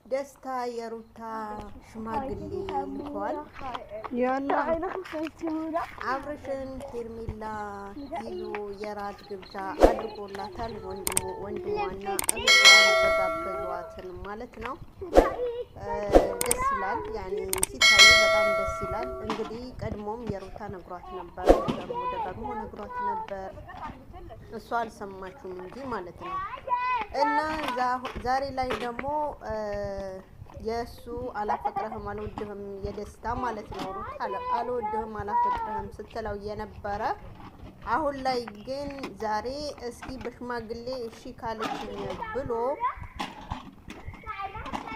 ደስታ የሩታ ሽማግሌ ልኳል። አብርሽን ሄርሜላ ይዞ የራት ግብዣ አድርጎላታል። ወንድሟና እህቷን ተጋበዟትን ማለት ነው። ደስ ይላል። ያኔ ሲታዩ በጣም ደስ ይላል። እንግዲህ ቀድሞም የሩታ ነግሯት ነበር፣ ደጋግሞ ነግሯት ነበር። እሷ አልሰማችሁም እንጂ ማለት ነው። እና ዛሬ ላይ ደግሞ የእሱ አላፈቅረህም አልወድህም የደስታ ማለት ነው። ሩታ አልወድህም አላፈቅረህም ስትለው የነበረ አሁን ላይ ግን ዛሬ እስኪ በሽማግሌ እሺ ካለችኝ ብሎ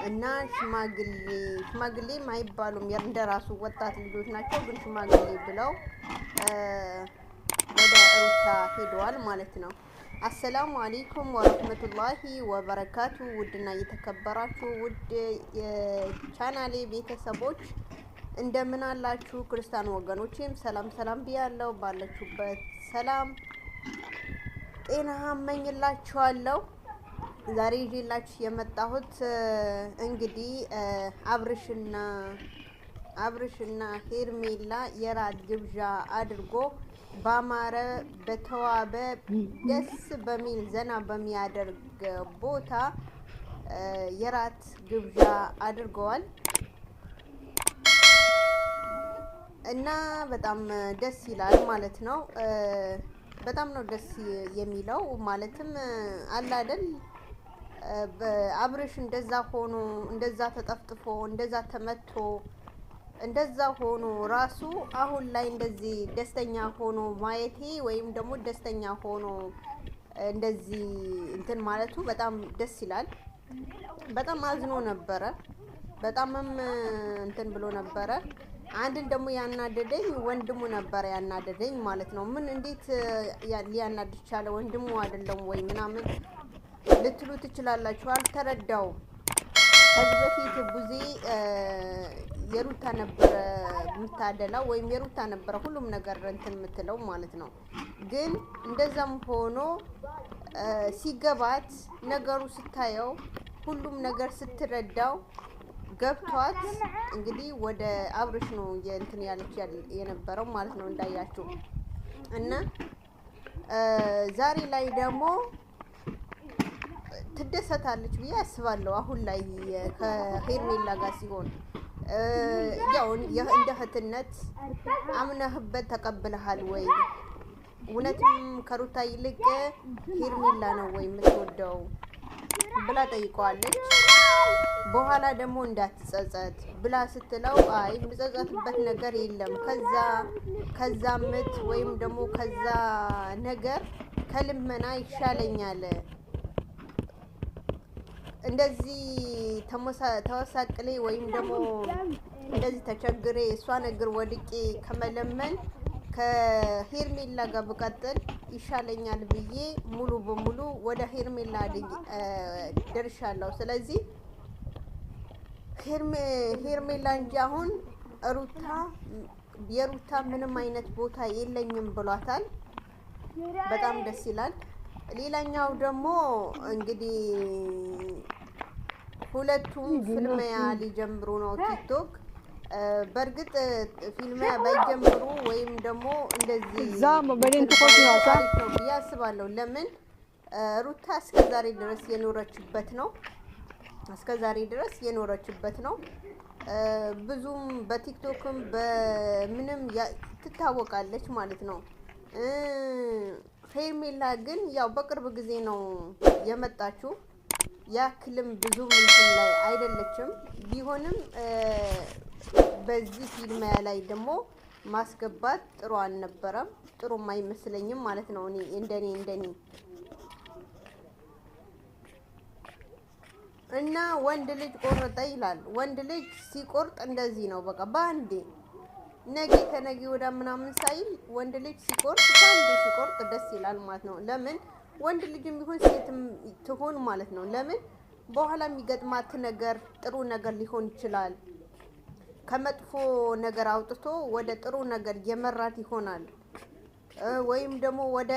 እና ሽማግሌም አይባሉም እንደራሱ ወጣት ልጆች ናቸው፣ ግን ሽማግሌ ብለው ወደ ሩታ ሄደዋል ማለት ነው። አሰላሙ አለይኩም ወረህመቱላሂ ወበረካቱ። ውድና እየተከበራችሁ ውድ የቻናሌ ቤተሰቦች እንደምን አላችሁ? ክርስቲያን ወገኖቼም ሰላም ብያለሁ። ባላችሁበት ሰላም ጤና እመኝላችኋለሁ። ዛሬ ይዤላችሁ የመጣሁት እንግዲህ አብርሽና ሄርሜላ የራት ግብዣ አድርጎ ባማረ በተዋበ ደስ በሚል ዘና በሚያደርግ ቦታ የራት ግብዣ አድርገዋል እና በጣም ደስ ይላል ማለት ነው። በጣም ነው ደስ የሚለው ማለትም አለ አይደል፣ አብርሽ እንደዛ ሆኖ እንደዛ ተጠፍጥፎ እንደዛ ተመቶ እንደዛ ሆኖ ራሱ አሁን ላይ እንደዚህ ደስተኛ ሆኖ ማየቴ ወይም ደግሞ ደስተኛ ሆኖ እንደዚህ እንትን ማለቱ በጣም ደስ ይላል። በጣም አዝኖ ነበረ፣ በጣምም እንትን ብሎ ነበረ። አንድን ደግሞ ያናደደኝ ወንድሙ ነበረ ያናደደኝ ማለት ነው። ምን እንዴት ሊያናድድ ቻለ? ወንድሙ አይደለም ወይ ምናምን ልትሉ ትችላላችሁ። አልተረዳውም። ከዚህ በፊት ቡዜ የሩታ ነበረ የምታደላው ወይም የሩታ ነበረ ሁሉም ነገር እንትን የምትለው ማለት ነው። ግን እንደዛም ሆኖ ሲገባት ነገሩ ስታየው ሁሉም ነገር ስትረዳው ገብቷት እንግዲህ ወደ አብርሽ ነው እንትን ያለች የነበረው ማለት ነው እንዳያችሁ። እና ዛሬ ላይ ደግሞ ትደሰታለች ብዬ አስባለሁ። አሁን ላይ ከሄርሜላ ጋር ሲሆን ያው እንደ እህትነት አምነህበት ተቀብለሃል ወይ? እውነትም ከሩታ ይልቅ ሄርሜላ ነው ወይ የምትወደው ብላ ጠይቀዋለች። በኋላ ደግሞ እንዳትጸጸት ብላ ስትለው አይ የምጸጸትበት ነገር የለም፣ ከዛ ምት ወይም ደግሞ ከዛ ነገር ከልመና ይሻለኛል እንደዚህ ተወሳቅሌ ወይም ደግሞ እንደዚህ ተቸግሬ እሷን እግር ወድቄ ከመለመን ከሄርሜላ ጋር ብቀጥል ይሻለኛል ብዬ ሙሉ በሙሉ ወደ ሄርሜላ ደርሻለሁ። ስለዚህ ሄርሜላ እንጂ አሁን የሩታ ምንም አይነት ቦታ የለኝም ብሏታል። በጣም ደስ ይላል። ሌላኛው ደግሞ እንግዲህ ሁለቱም ፊልሚያ ሊጀምሩ ነው ቲክቶክ። በእርግጥ ፊልሚያ ባይጀምሩ ወይም ደግሞ እንደዚህ ነው ብዬ አስባለሁ። ለምን ሩታ እስከዛሬ ድረስ የኖረችበት ነው። ብዙም በቲክቶክም በምንም ትታወቃለች ማለት ነው። ሄርሜላ ግን ያው በቅርብ ጊዜ ነው የመጣችው። ያክልም ብዙ እንትን ላይ አይደለችም። ቢሆንም በዚህ ፊልሚያ ላይ ደግሞ ማስገባት ጥሩ አልነበረም፣ ጥሩም አይመስለኝም ማለት ነው። እኔ እንደኔ እና ወንድ ልጅ ቆረጠ ይላል። ወንድ ልጅ ሲቆርጥ እንደዚህ ነው በቃ በአንዴ ነገ ከነገ ወዳ ምናምን ሳይል ወንድ ልጅ ሲቆርጥ ደስ ይላል ማለት ነው። ለምን ወንድ ልጅም ቢሆን ሴትም ትሆን ማለት ነው። ለምን በኋላ የሚገጥማት ነገር ጥሩ ነገር ሊሆን ይችላል። ከመጥፎ ነገር አውጥቶ ወደ ጥሩ ነገር የመራት ይሆናል። ወይም ደግሞ ወደ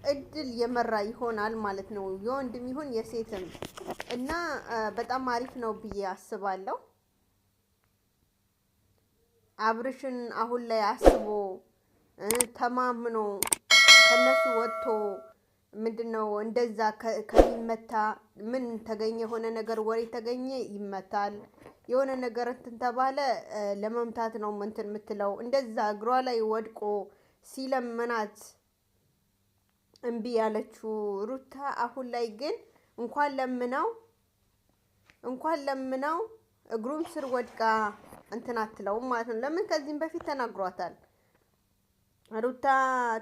እድል የመራ ይሆናል ማለት ነው፣ የወንድም ይሁን የሴትም እና በጣም አሪፍ ነው ብዬ አስባለሁ። አብርሽን አሁን ላይ አስቦ ተማምኖ ከነሱ ወጥቶ ምንድነው እንደዛ ከሚመታ ምን ተገኘ? የሆነ ነገር ወሬ ተገኘ ይመታል። የሆነ ነገር እንትን ተባለ ለመምታት ነው እንትን የምትለው። እንደዛ እግሯ ላይ ወድቆ ሲለምናት እምቢ ያለችው ሩታ አሁን ላይ ግን እንኳን ለምናው እግሩም ስር ወድቃ እንትን አትለውም ማለት ነው። ለምን ከዚህም በፊት ተናግሯታል። ሩታ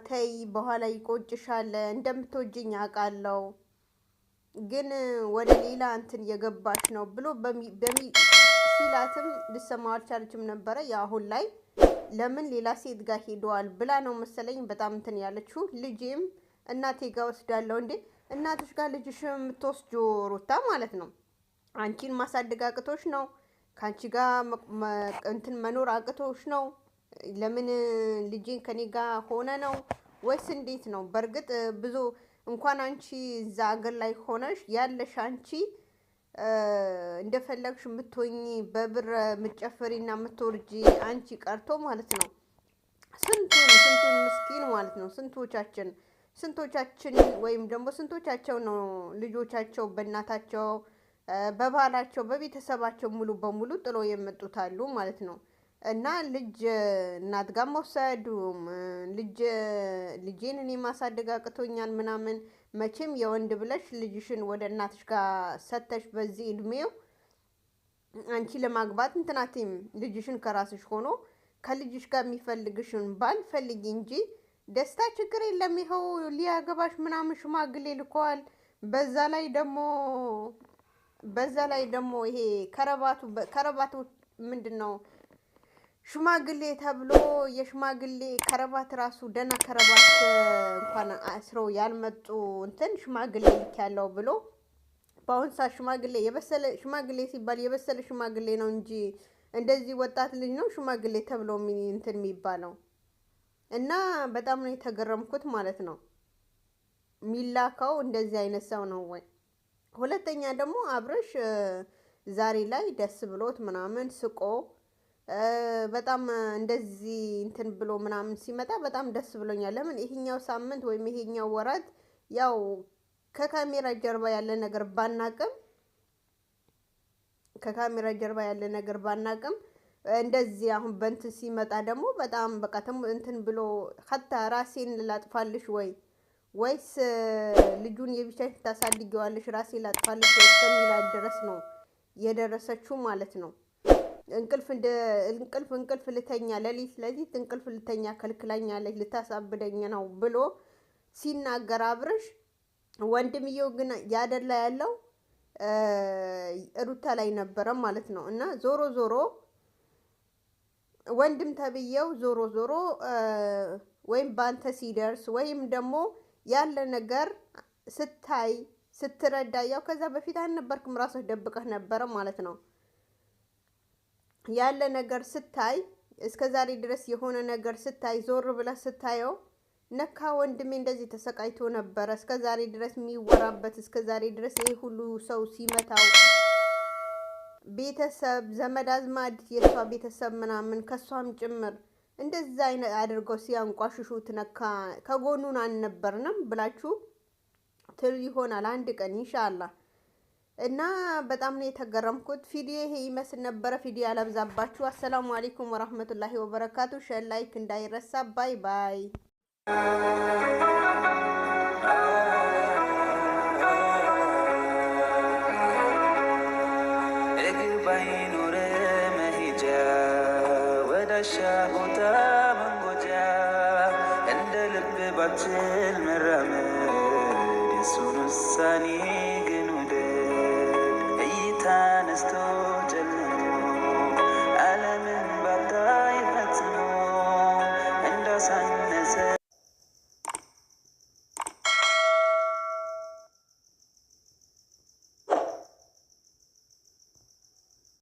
ተይ በኋላ ይቆጭሻል፣ እንደምትወጂኝ አውቃለሁ፣ ግን ወደ ሌላ እንትን የገባች ነው ብሎ ሲላትም ልሰማው አልቻለችም ነበረ። አሁን ላይ ለምን ሌላ ሴት ጋር ሄደዋል ብላ ነው መሰለኝ በጣም እንትን ያለችው። ልጄም እናቴ ጋር ወስዳለሁ እንዴ? እናትሽ ጋር ልጅሽ የምትወስጁ ሩታ ማለት ነው። አንቺን ማሳደግ አቅቶሽ ነው? ከአንቺ ጋር እንትን መኖር አቅቶሽ ነው? ለምን ልጄን ከኔ ጋር ሆነ ነው ወይስ እንዴት ነው? በእርግጥ ብዙ እንኳን አንቺ እዛ አገር ላይ ሆነሽ ያለሽ አንቺ እንደፈለግሽ የምትሆኚ በብር የምትጨፍሪና የምትወርጂ አንቺ ቀርቶ ማለት ነው ስንቱን ምስኪን ማለት ነው ስንቶቻችን ወይም ደግሞ ስንቶቻቸው ነው ልጆቻቸው በእናታቸው በባህላቸው በቤተሰባቸው ሙሉ በሙሉ ጥሎ የመጡታሉ ማለት ነው። እና ልጅ እናት ጋር መውሰድ ልጄን እኔ ማሳደግ አቅቶኛል ምናምን፣ መቼም የወንድ ብለሽ ልጅሽን ወደ እናትሽ ጋር ሰተሽ በዚህ እድሜው አንቺ ለማግባት እንትናቲም ልጅሽን ከራስሽ ሆኖ ከልጅሽ ጋር የሚፈልግሽን ባል ፈልጊ እንጂ ደስታ ችግር የለም። ይኸው ሊያገባሽ ምናምን ሽማግሌ ልኳል። በዛ ላይ ደግሞ ይሄ ከረባቱ ምንድን ነው ሽማግሌ ተብሎ የሽማግሌ ከረባት ራሱ ደህና ከረባት እንኳን አስረው ያልመጡ እንትን ሽማግሌ ልክ ያለው ብሎ በአሁን ሰዓት ሽማግሌ የበሰለ ሽማግሌ ሲባል የበሰለ ሽማግሌ ነው እንጂ እንደዚህ ወጣት ልጅ ነው ሽማግሌ ተብሎ እንትን የሚባለው። እና በጣም ነው የተገረምኩት ማለት ነው። ሚላካው እንደዚህ አይነት ሰው ነው ወይ? ሁለተኛ ደግሞ አብርሽ ዛሬ ላይ ደስ ብሎት ምናምን ስቆ በጣም እንደዚህ እንትን ብሎ ምናምን ሲመጣ በጣም ደስ ብሎኛል። ለምን ይሄኛው ሳምንት ወይም ይሄኛው ወራት ያው ከካሜራ ጀርባ ያለ ነገር ባናቅም እንደዚህ አሁን በእንትን ሲመጣ ደግሞ በጣም በቃ እንትን ብሎ ሀታ ራሴን ላጥፋልሽ ወይስ ልጁን የብቻሽ ታሳድጊዋለሽ ራሴ ላጥፋልሽ እስከሚላት ድረስ ነው የደረሰችው ማለት ነው። እንቅልፍ ልተኛ ለሊት እንቅልፍ ልተኛ ከልክላኛለች ልታሳብደኝ ነው ብሎ ሲናገር አብርሽ፣ ወንድምየው ግን ያደላ ያለው ሩታ ላይ ነበረ ማለት ነው። እና ዞሮ ወንድም ተብየው ዞሮ ወይም ባንተ ሲደርስ ወይም ደግሞ ያለ ነገር ስትረዳ ያው ከዛ በፊት አልነበርክም ራስህ ደብቀህ ነበረ ማለት ነው። ያለ ነገር ስታይ እስከ ዛሬ ድረስ የሆነ ነገር ስታይ ዞር ብለህ ስታየው ነካ ወንድሜ እንደዚህ ተሰቃይቶ ነበረ እስከ ዛሬ ድረስ የሚወራበት እስከ ዛሬ ድረስ ይሄ ሁሉ ሰው ሲመታው ቤተሰብ ዘመድ አዝማድ የሷ ቤተሰብ ምናምን ከሷም ጭምር እንደዛ አይነት አድርገው ሲያንቋሽሹት ነካ ከጎኑን አልነበርንም ብላችሁ ትል ይሆናል አንድ ቀን ኢንሻአላህ። እና በጣም ነው የተገረምኩት። ቪዲዮ ይሄ ይመስል ነበረ። ቪዲዮ ያላብዛባችሁ። አሰላሙ አለይኩም ወራህመቱላሂ ወበረካቱ። ሼር ላይክ እንዳይረሳ። ባይ ባይ። ባይኖር መሄጃ ወዳሻ ቦታ መንጎጃ እንደ ልብ ባትል መራመድ የሱን ውሳኔ ግን ውደድ እይታ ነስቶ